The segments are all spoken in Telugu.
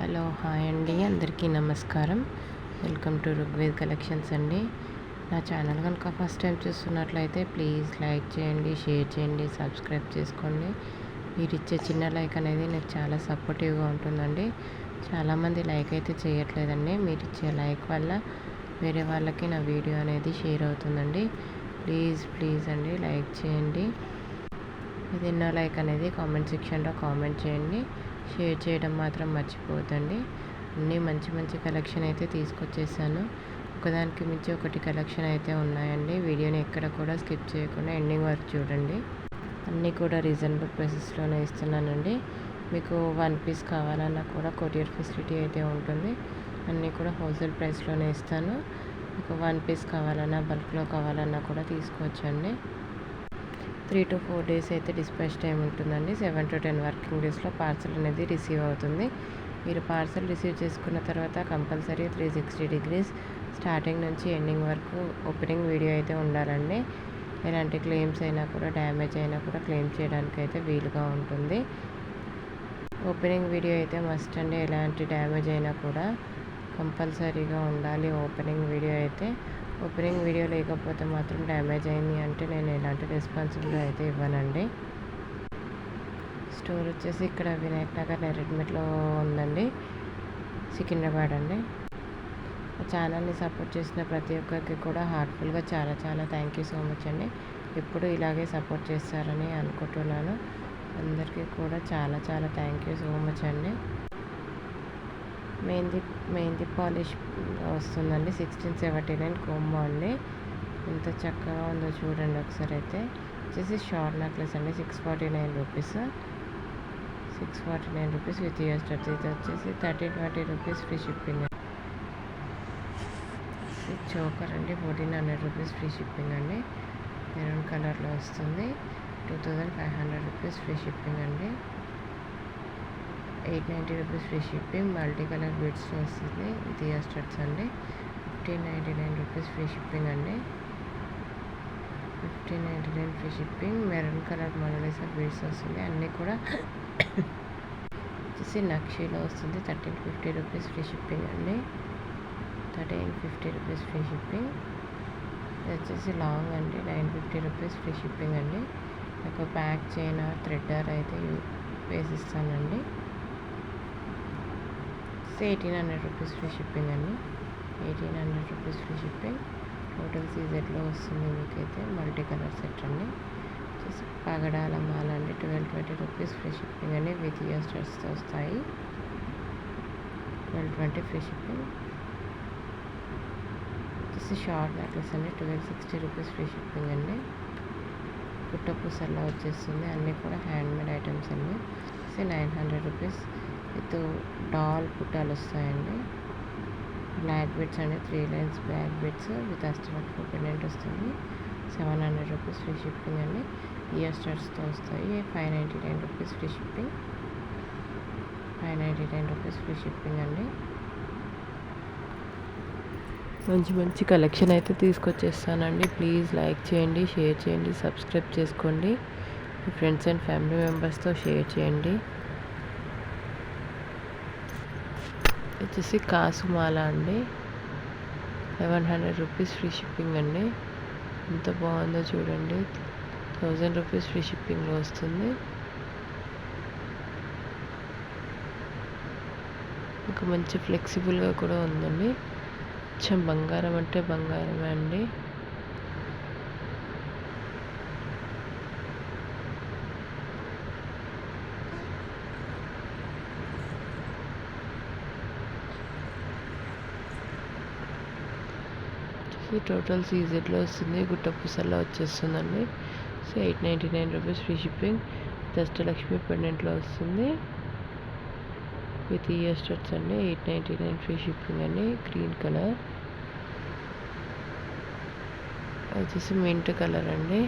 హలో హాయ్ అండి, అందరికీ నమస్కారం. వెల్కమ్ టు రుగ్వేద్ కలెక్షన్స్ అండి. నా ఛానల్ కనుక ఫస్ట్ టైం చూస్తున్నట్లయితే ప్లీజ్ లైక్ చేయండి, షేర్ చేయండి, సబ్స్క్రైబ్ చేసుకోండి. మీరు ఇచ్చే చిన్న లైక్ అనేది నాకు చాలా సపోర్టివ్గా ఉంటుందండి. చాలామంది లైక్ అయితే చేయట్లేదండి. మీరు ఇచ్చే లైక్ వల్ల వేరే వాళ్ళకి నా వీడియో అనేది షేర్ అవుతుందండి. ప్లీజ్ అండి లైక్ చేయండి. ఇది ఎన్నో లైక్ అనేది కామెంట్ సెక్షన్లో కామెంట్ చేయండి. షేర్ చేయడం మాత్రం మర్చిపోవద్దండి. అన్నీ మంచి కలెక్షన్ అయితే తీసుకొచ్చేసాను. ఒకదానికి మించి ఒకటి కలెక్షన్ అయితే ఉన్నాయండి. వీడియోని ఎక్కడ కూడా స్కిప్ చేయకుండా ఎండింగ్ వరకు చూడండి. అన్నీ కూడా రీజనబుల్ ప్రైసెస్లోనే ఇస్తున్నానండి. మీకు 1 పీస్ కావాలన్నా కూడా కొరియర్ ఫెసిలిటీ అయితే ఉంటుంది. అన్నీ కూడా హోల్సేల్ ప్రైస్లోనే ఇస్తాను. మీకు 1 పీస్ కావాలన్నా బల్క్లో కావాలన్నా కూడా తీసుకోవచ్చండి. 3 to 4 డేస్ అయితే డిస్పాచ్ టైం ఉంటుందండి. 7 to 10 వర్కింగ్ డేస్లో పార్సల్ అనేది రిసీవ్ అవుతుంది. మీరు పార్సల్ రిసీవ్ చేసుకున్న తర్వాత కంపల్సరీ 360 degrees స్టార్టింగ్ నుంచి ఎండింగ్ వరకు ఓపెనింగ్ వీడియో అయితే ఉండాలండి. ఎలాంటి క్లెయిమ్స్ అయినా కూడా డ్యామేజ్ అయినా కూడా క్లెయిమ్ చేయడానికి అయితే వీలుగా ఉంటుంది. ఓపెనింగ్ వీడియో అయితే మస్ట్ అండి. ఎలాంటి డ్యామేజ్ అయినా కూడా కంపల్సరీగా ఉండాలి ఓపెనింగ్ వీడియో అయితే. ఓపెనింగ్ వీడియో లేకపోతే మాత్రం డ్యామేజ్ అయింది అంటే నేను ఎలాంటి రెస్పాన్సిబిలిటీ అయితే ఇవ్వనండి. స్టోర్ వచ్చేసి ఇక్కడ వినాయక్ నగర్ నెరెడ్మెట్లో ఉందండి, సికింద్రాబాద్ అండి. ఛానల్ని సపోర్ట్ చేసిన ప్రతి ఒక్కరికి కూడా హార్ట్ఫుల్గా చాలా థ్యాంక్ యూ సో మచ్ అండి. ఎప్పుడు ఇలాగే సపోర్ట్ చేస్తారని అనుకుంటున్నాను. అందరికీ కూడా చాలా థ్యాంక్ యూ సో మచ్ అండి. మెహందీ పాలిష్ వస్తుందండి. 1679 కోంబో అండి. ఎంత చక్కగా ఉందో చూడండి ఒకసారి. అయితే వచ్చేసి షార్ట్ నెక్లెస్ అండి. 649 rupees. 649 rupees with ear studs. ఇది వచ్చేసి 1320 రూపీస్ ఫ్రీ షిప్పింగ్. చోకర్ అండి. 1400 రూపీస్ ఫ్రీ షిప్పింగ్ అండి. మెరూన్ కలర్లో వస్తుంది. 2500 రూపీస్ ఫ్రీ షిప్పింగ్ అండి. 890 rupees free shipping. Multi colour బీడ్స్లో వస్తుంది. విత్ ఇయర్ స్టడ్స్ అండి. 1599 రూపీస్ ఫ్రీ షిప్పింగ్ అండి. 1599 free shipping. Maroon colour Mona Lisa beads వస్తుంది. అన్నీ కూడా వచ్చేసి నక్షీలో వస్తుంది. 1350 రూపీస్ ఫ్రీ షిప్పింగ్ అండి. 1350 రూపీస్ ఫ్రీ షిప్పింగ్. ఇది వచ్చేసి లాంగ్ అండి. 950 రూపీస్ ఫ్రీ షిప్పింగ్ అండి. ఒక ప్యాక్ చైన్ థ్రెడ్డర్ అయితే వేసిస్తానండి. 1800 రూపీస్ ఫ్రీ షిప్పింగ్ అండి. 1800 రూపీస్ ఫ్రీ షిప్పింగ్. టోటల్ సీజెట్లో వస్తుంది మీకైతే. మల్టీ కలర్ సెట్ అండి. వచ్చేసి పగడాల మాల అండి. 1220 రూపీస్ ఫ్రీ షిప్పింగ్ అండి. విత్ ఇయర్ స్టడ్స్తో వస్తాయి. 1220 ఫ్రీ షిప్పింగ్. వచ్చేసి షార్ట్ నెక్లెస్ అండి. 1260 రూపీస్ ఫ్రీ షిప్పింగ్ అండి. పుట్ట పూసల్లో వచ్చేస్తుంది. అన్నీ కూడా హ్యాండ్మేడ్ ఐటమ్స్ అండి. 900 రూపీస్ విత్ డాల్ పుట్టాలు వస్తాయండి. బ్లాక్ బిట్స్ అండి. 3 lines black bits with Ashtalakshmi pendant వస్తుంది. 700 రూపీస్ ఫ్రీ షిప్పింగ్ అండి. ఇయర్ స్టడ్స్తో వస్తాయి. 599 rupees free shipping. 599 rupees free shipping అండి. మంచి కలెక్షన్ అయితే తీసుకొచ్చేస్తానండి. ప్లీజ్ లైక్ చేయండి, షేర్ చేయండి, సబ్స్క్రైబ్ చేసుకోండి. మీ ఫ్రెండ్స్ అండ్ ఫ్యామిలీ మెంబర్స్తో షేర్ చేయండి. వచ్చేసి కాసుమాల అండి. 1100 రూపీస్ ఫ్రీ షిప్పింగ్ అండి. ఎంత బాగుందో చూడండి. 1000 రూపీస్ ఫ్రీ షిప్పింగ్లో వస్తుంది. ఇంకా మంచి ఫ్లెక్సిబుల్గా కూడా ఉందండి. కొంచెం బంగారం అంటే బంగారమే అండి. టోటల్ సీజెడ్లో వస్తుంది. గుట్ట పూసల్లో వచ్చేస్తుందండి. 899 రూపీస్ ఫ్రీ షిప్పింగ్. అష్టలక్ష్మి పెండెంట్లో వస్తుంది. విత్ ఇయర్ స్టడ్స్ అండి. 899 ఫ్రీ షిప్పింగ్ అండి. గ్రీన్ కలర్ వచ్చేసి మింట్ కలర్ అండి.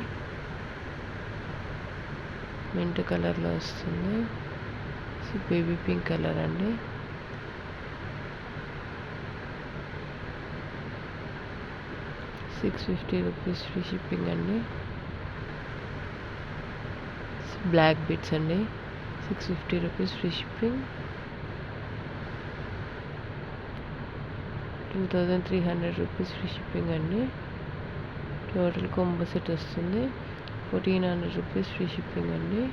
మింట్ కలర్లో వస్తుంది. బేబీ పింక్ కలర్ అండి. 650 రూపీస్ ఫ్రీ షిప్పింగ్ అండి. బ్లాక్ బిట్స్ అండి. 650 rupees free shipping. 2300 rupees free shipping అండి. టోటల్ కాంబో సెట్ వస్తుంది. 1400 రూపీస్ ఫ్రీ షిప్పింగ్ అండి.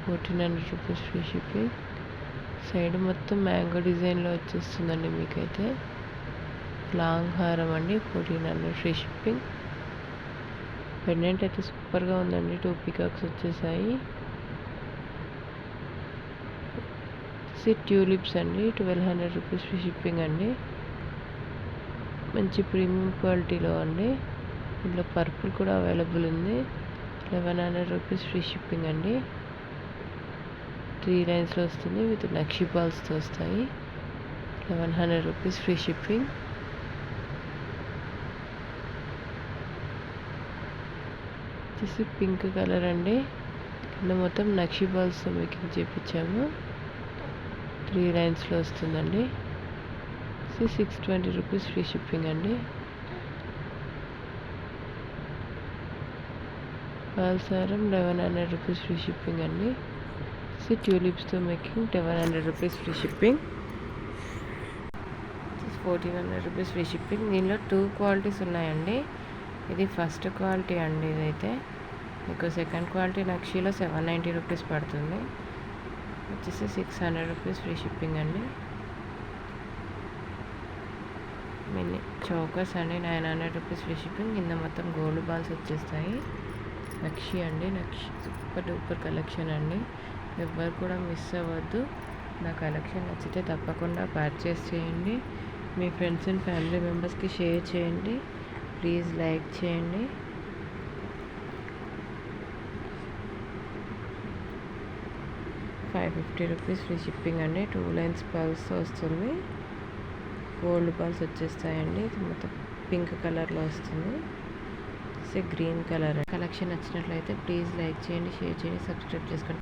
1400 రూపీస్ ఫ్రీ షిప్పింగ్. సైడ్ మొత్తం మ్యాంగో డిజైన్లో వచ్చేస్తుందండి మీకైతే. లాంగ్ హారం అండి. 1400 ఫ్రీ షిప్పింగ్. పెండెంట్ అయితే సూపర్గా ఉందండి. 2 పీకాక్స్ వచ్చేసాయి. ట్యూలిప్స్ అండి. 1200 రూపీస్ ఫ్రీ షిప్పింగ్ అండి. మంచి ప్రీమియం క్వాలిటీలో అండి. ఇందులో పర్పుల్ కూడా అవైలబుల్ ఉంది. 1100 రూపీస్ ఫ్రీ షిప్పింగ్ అండి. 3 లైన్స్లో వస్తుంది. విత్ నక్షి బాల్స్తో వస్తాయి. 1100 రూపీస్ ఫ్రీ షిప్పింగ్. వచ్చేసి పింక్ కలర్ అండి. కింద మొత్తం నక్షి బాల్స్తో మేకింగ్ చేయించాము. 3 లైన్స్లో వస్తుందండి. 620 రూపీస్ ఫ్రీ షిప్పింగ్ అండి. పాల్సారం 1100 రూపీస్ ఫ్రీ షిప్పింగ్ అండి. ట్యూలిప్స్తో making 1100 rupees free shipping. 1400 rupees free shipping. దీనిలో 2 క్వాలిటీస్ ఉన్నాయండి. ఇది ఫస్ట్ క్వాలిటీ అండి. ఇదైతే మీకు సెకండ్ క్వాలిటీ నక్షీలో 790 రూపీస్ పడుతుంది. వచ్చేసి 600 రూపీస్ ఫ్రీ షిప్పింగ్ అండి. మినీ చౌకర్స్ అండి. 900 రూపీస్ ఫ్రీ షిప్పింగ్. కింద మొత్తం గోల్డ్ బాల్స్ వచ్చేస్తాయి. నక్షి అండి. నక్షి సూపర్ డూపర్ కలెక్షన్ అండి. ఎవ్వరు కూడా మిస్ అవ్వద్దు. నా కలెక్షన్ నచ్చితే తప్పకుండా పర్చేస్ చేయండి. మీ ఫ్రెండ్స్ అండ్ ఫ్యామిలీ మెంబర్స్కి షేర్ చేయండి. ప్లీజ్ లైక్ చేయండి. $550 రూపీస్ ఫ్రీ షిప్పింగ్ అండి. 2 లైన్స్ పల్స్ వస్తుంది. గోల్డ్ బాల్స్ వచ్చేస్తాయండి. మొత్తం పింక్ కలర్లో వస్తుంది. Green colour. కలెక్షన్ నచ్చినట్లయితే ప్లీజ్ లైక్ చేయండి, షేర్ చేయండి, సబ్స్క్రైబ్ చేసుకోండి.